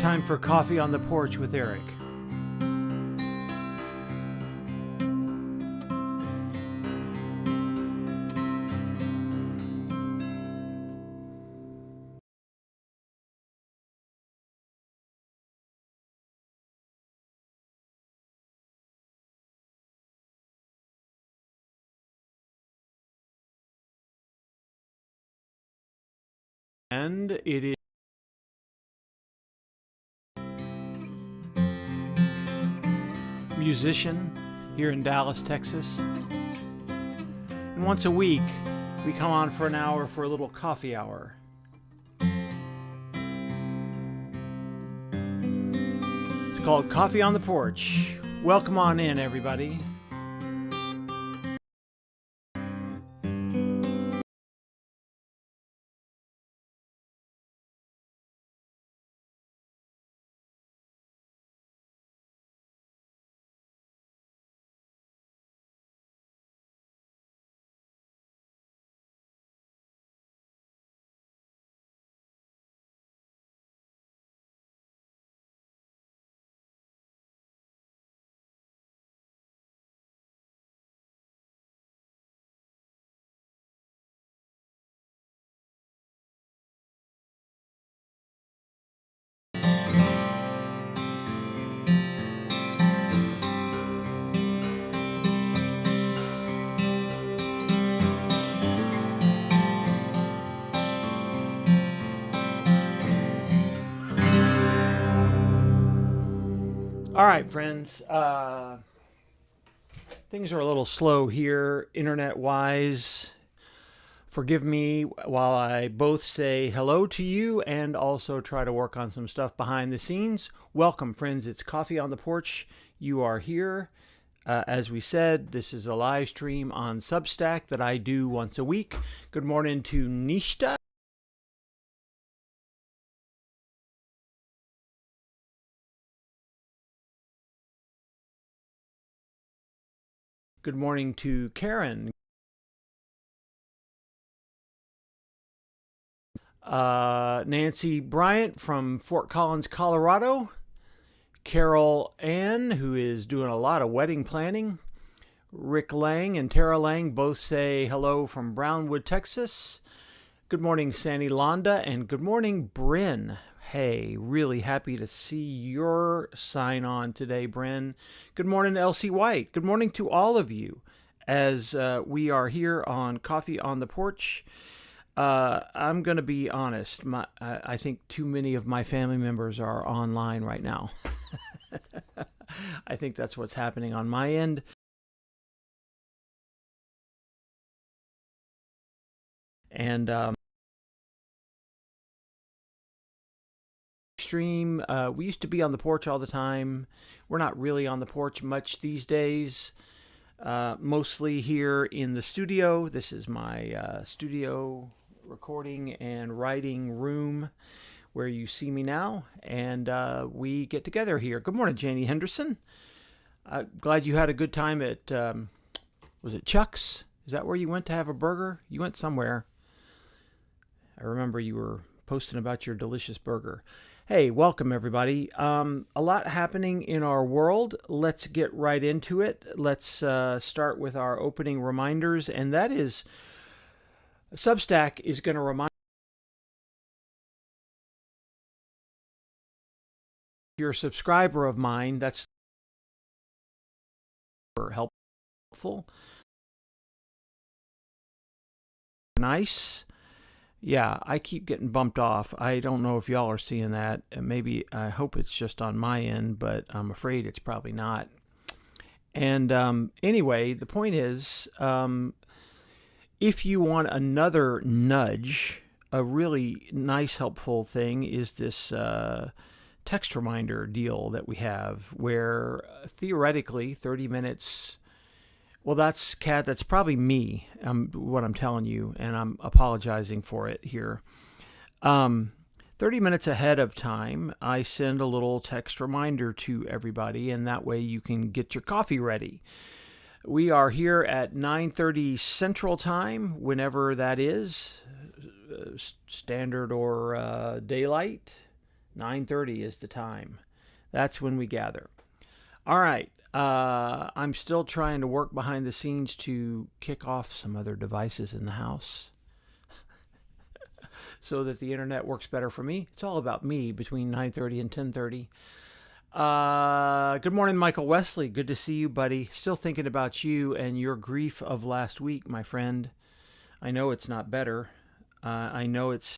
Time for Coffee on the Porch with Eric. And it is musician here in Dallas, Texas. And once a week, we come on for an hour for a little coffee hour. It's called Coffee on the Porch. Welcome on in, everybody. All right, friends. Things are a little slow here, internet-wise. Forgive me while I both say hello to you and also try to work on some stuff behind the scenes. Welcome, friends. It's Coffee on the Porch. You are here. As we said, this is a live stream on Substack that I do once a week. Good morning to Nishta. Good morning to Karen. Nancy Bryant from Fort Collins, Colorado. Carol Ann, who is doing a lot of wedding planning. Rick Lang and Tara Lang both say hello from Brownwood, Texas. Good morning, Sandy Londa, and good morning, Bryn. Hey, really happy to see your sign on today, Bryn. Good morning, Elsie White. Good morning to all of you as we are here on Coffee on the Porch. I'm going to be honest. I think too many of my family members are online right now. I think that's what's happening on my end. And stream, we used to be on the porch all the time. We're not really on the porch much these days. Mostly here in the studio. This is my studio recording and writing room where you see me now, and we get together here. Good morning, Janie Henderson. Glad you had a good time at, was it Chuck's? Is that where you went to have a burger? You went somewhere. I remember you were posting about your delicious burger. Hey, welcome everybody. A lot happening in our world. Let's get right into it. Let's start with our opening reminders, and that is Substack is going to remind you're a subscriber of mine. That's helpful. Nice. Yeah, I keep getting bumped off. I don't know if y'all are seeing that. Maybe, I hope it's just on my end, but I'm afraid it's probably not. And anyway, the point is, if you want another nudge, a really nice, helpful thing is this text reminder deal that we have where theoretically 30 minutes... Well, that's probably me, what I'm telling you, and I'm apologizing for it here. 30 minutes ahead of time, I send a little text reminder to everybody, and that way you can get your coffee ready. We are here at 9:30 Central Time, whenever that is, standard or daylight. 9:30 is the time. That's when we gather. All right. I'm still trying to work behind the scenes to kick off some other devices in the house so that the internet works better for me. It's all about me between 9:30 and 10:30. Good morning, Michael Wesley. Good to see you, buddy. Still thinking about you and your grief of last week, my friend. I know it's not better. I know it's.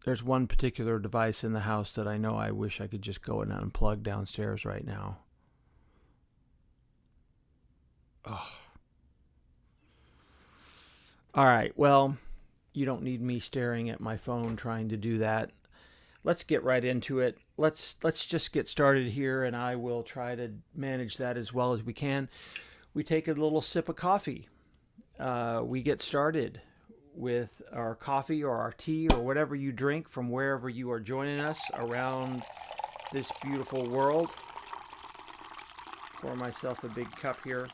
There's one particular device in the house that I know I wish I could just go and unplug downstairs right now. Oh. All right. Well, you don't need me staring at my phone trying to do that. Let's get right into it. Let's just get started here, and I will try to manage that as well as we can. We take a little sip of coffee. We get started with our coffee or our tea or whatever you drink from wherever you are joining us around this beautiful world. Pour myself a big cup here.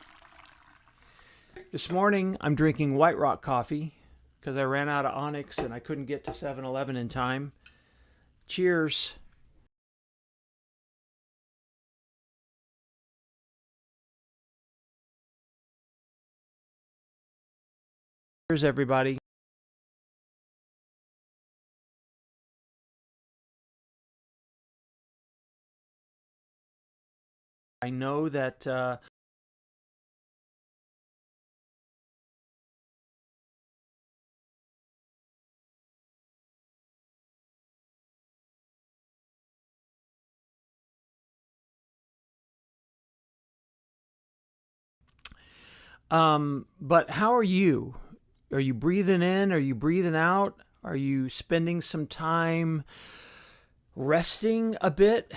This morning I'm drinking White Rock coffee because I ran out of Onyx and I couldn't get to 7-Eleven in time. Cheers. Cheers, everybody. I know that but how are you? Are you breathing in? Are you breathing out? Are you spending some time resting a bit?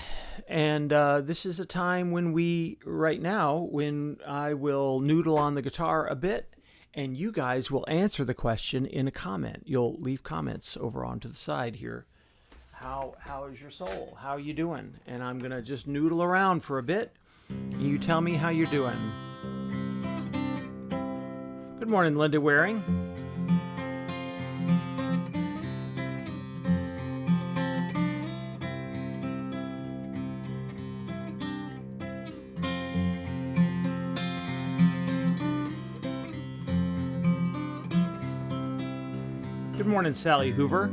And this is a time when right now, when I will noodle on the guitar a bit, and you guys will answer the question in a comment. You'll leave comments over onto the side here. How is your soul? How are you doing? And I'm going to just noodle around for a bit. You tell me how you're doing. Good morning, Linda Waring. Good morning, Sally Hoover.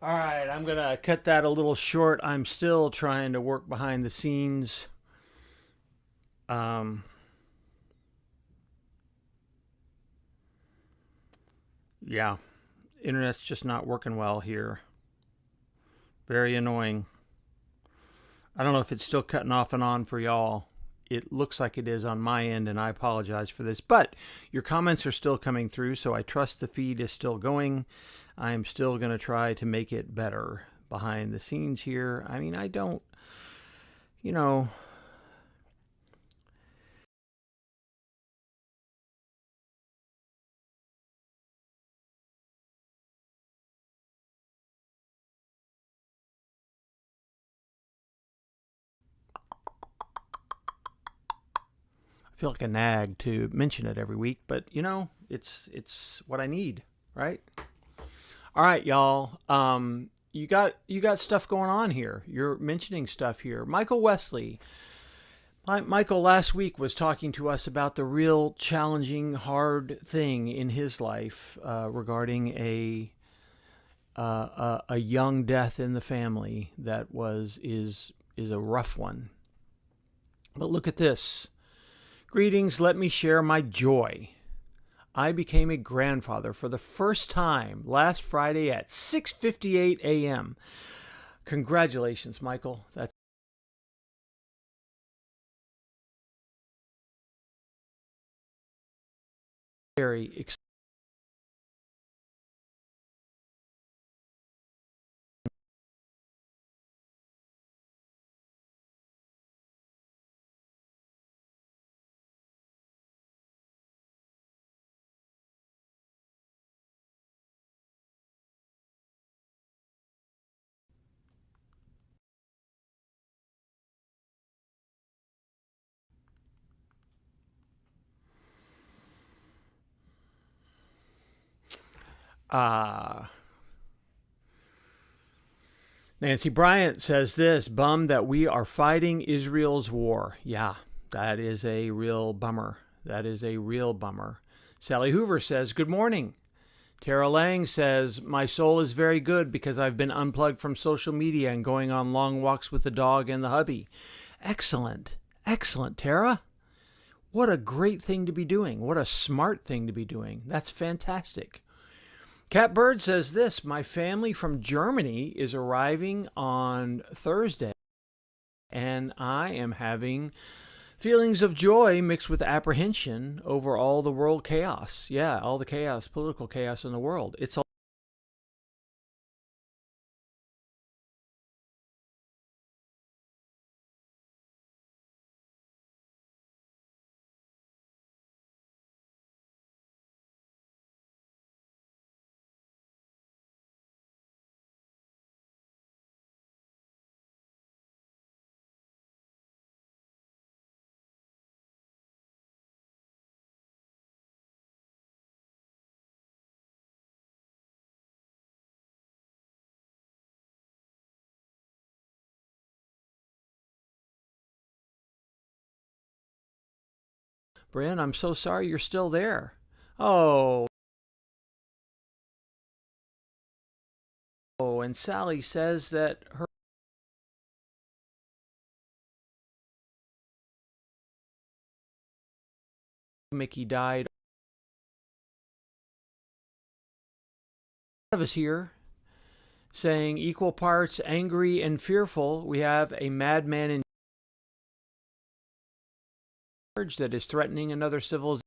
All right, I'm going to cut that a little short. I'm still trying to work behind the scenes. Yeah, Internet's just not working well here. Very annoying. I don't know if it's still cutting off and on for y'all. It looks like it is on my end, and I apologize for this. But your comments are still coming through, so I trust the feed is still going. I'm still going to try to make it better behind the scenes here. I mean, I don't, you know... I feel like a nag to mention it every week, but you know, it's what I need, right? All right, y'all. You got stuff going on here. You're mentioning stuff here. Michael Wesley. Michael last week was talking to us about the real challenging, hard thing in his life regarding a young death in the family that is a rough one. But look at this. Greetings, let me share my joy. I became a grandfather for the first time last Friday at 6:58 a.m. Congratulations, Michael. That's very exciting. Nancy Bryant says this, bummed that we are fighting Israel's war. Yeah, that is a real bummer. That is a real bummer. Sally Hoover says, good morning. Tara Lang says, my soul is very good because I've been unplugged from social media and going on long walks with the dog and the hubby. Excellent. Excellent, Tara. What a great thing to be doing. What a smart thing to be doing. That's fantastic. Catbird says this, my family from Germany is arriving on Thursday, and I am having feelings of joy mixed with apprehension over all the world chaos. Yeah, all the chaos, political chaos in the world. It's all Brian, I'm so sorry you're still there. Oh, and Sally says that her Mickey died. Of us here saying equal parts angry and fearful. We have a madman in charge that is threatening another civilization.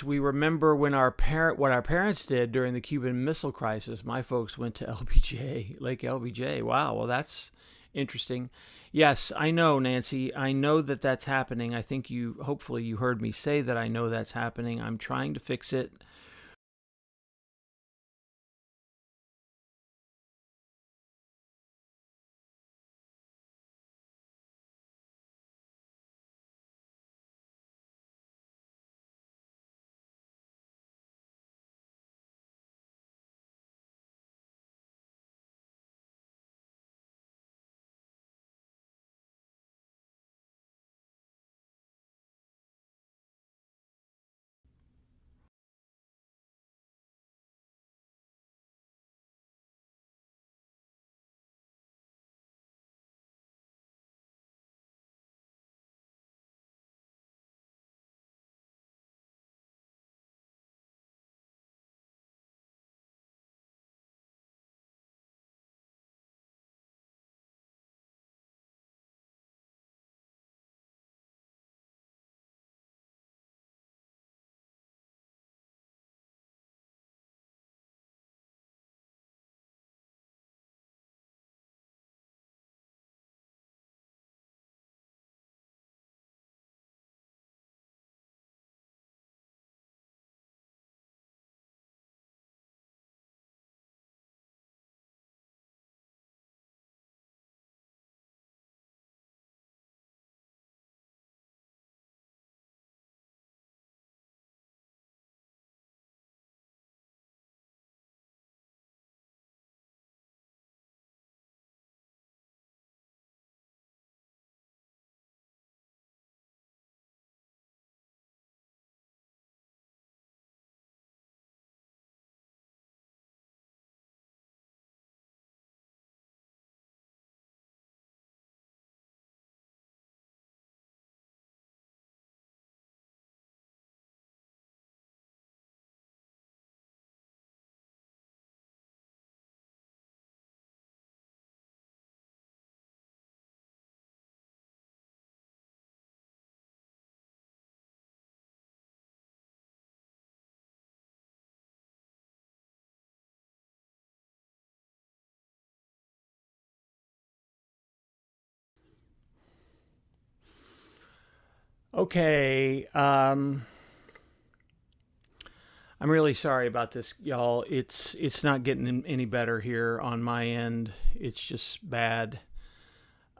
We remember when what our parents did during the Cuban Missile Crisis. My folks went to LBJ, Lake LBJ. Wow, well that's interesting. Yes, I know, Nancy. I know that that's happening. I think hopefully, you heard me say that I know that's happening. I'm trying to fix it. Okay. I'm really sorry about this, y'all. It's not getting any better here on my end. It's just bad.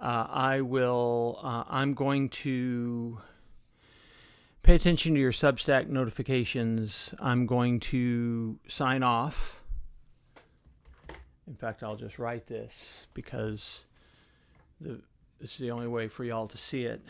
I will. I'm going to pay attention to your Substack notifications. I'm going to sign off. In fact, I'll just write this because this is the only way for y'all to see it.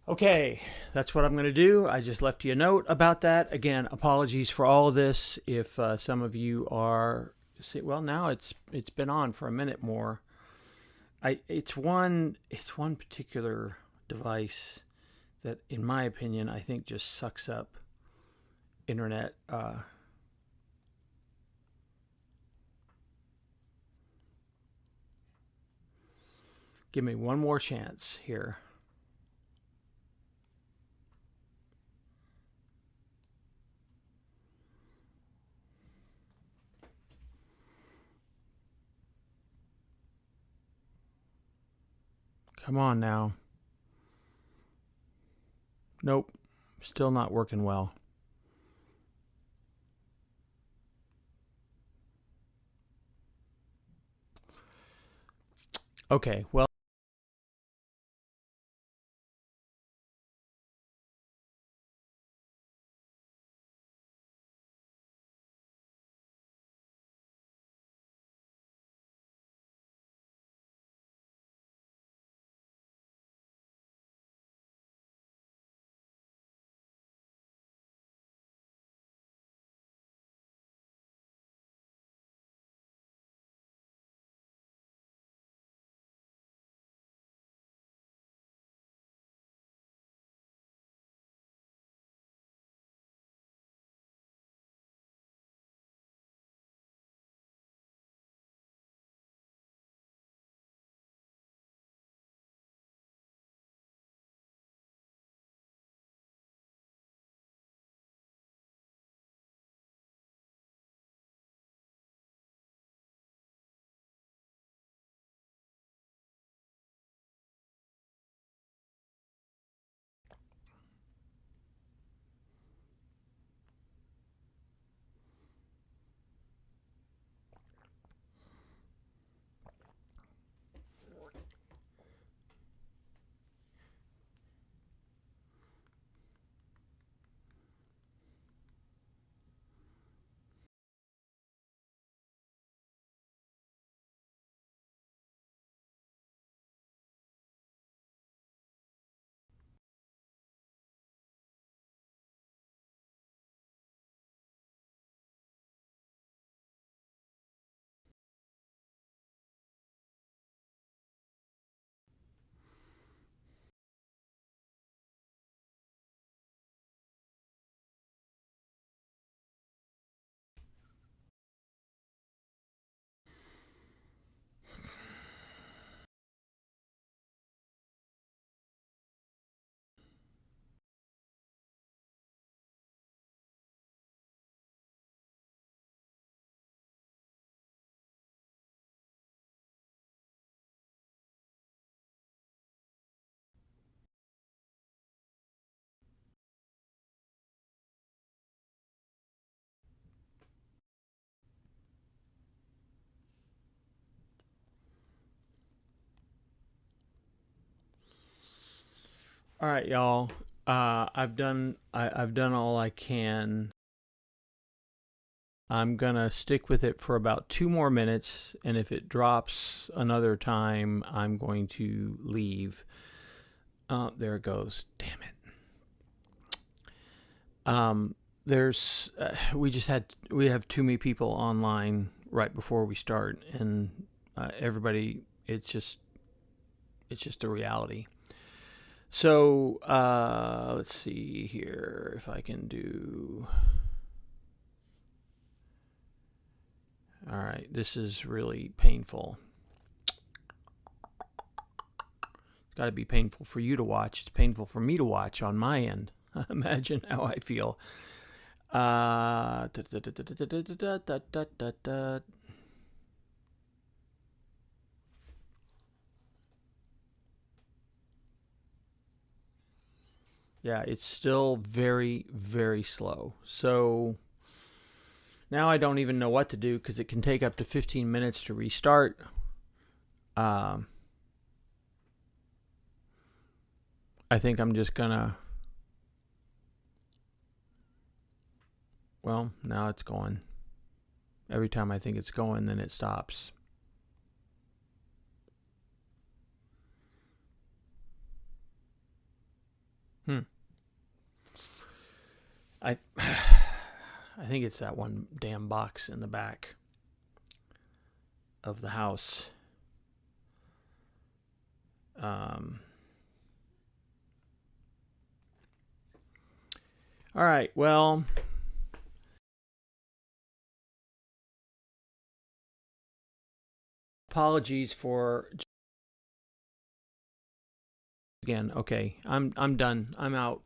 Okay, that's what I'm going to do. I just left you a note about that. Again, apologies for all of this. If some of you are, well, now it's been on for a minute more. It's one particular device that, in my opinion, I think just sucks up internet. Give me one more chance here. Come on now. Nope, still not working well. Okay, well. All right, y'all. I've done all I can. I'm gonna stick with it for about 2 more minutes, and if it drops another time, I'm going to leave. There it goes. Damn it. There's we have too many people online right before we start, and everybody. It's just a reality. So let's see here if I can do. All right, this is really painful. It's got to be painful for you to watch. It's painful for me to watch on my end. Imagine how I feel. Yeah, it's still very, very slow. So now I don't even know what to do because it can take up to 15 minutes to restart. I think I'm just gonna. Well, now it's going. Every time I think it's going, then it stops. I think it's that one damn box in the back of the house. All right, well, apologies for again. Okay, I'm done. I'm out.